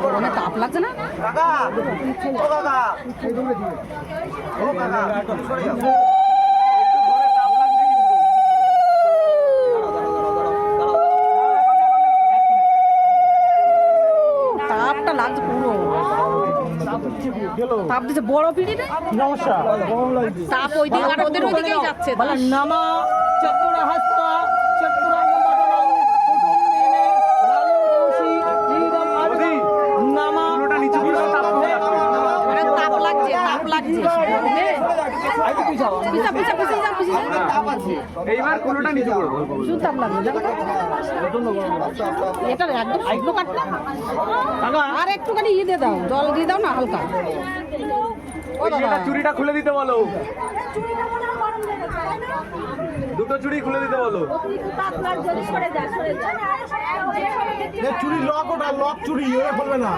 গরমে তাপ লাগছে না? তাপটা লাগছে পুরো, তাপ দিচ্ছে বড় পিড়িতে। তাপ ওই দিকে আর ওদের ওইদিকেই যাচ্ছে। নামা চতুর হস্ত চতুরাঙ্গ বদনং কুটুম্বিনে রাজুষি ঈদম আদি নামা তাপ লাগছে, তাপ লাগছে গরমে। পিছা পিছা পিছা যা পিছা এইবার কোনোটা নিচে করব প্রচুর তাপ লাগছে জানো তো? এটা একদম শুকনো কাটনা। আর একটুখানি দিয়ে দাও, জল দিয়ে দাও না হালকা। ও দাদা চুড়িটা খুলে দিতে বলো, দুটো চুড়ি খুলে দিতে বলো। চুরি লক, ওটা লক চুরি বলবে না।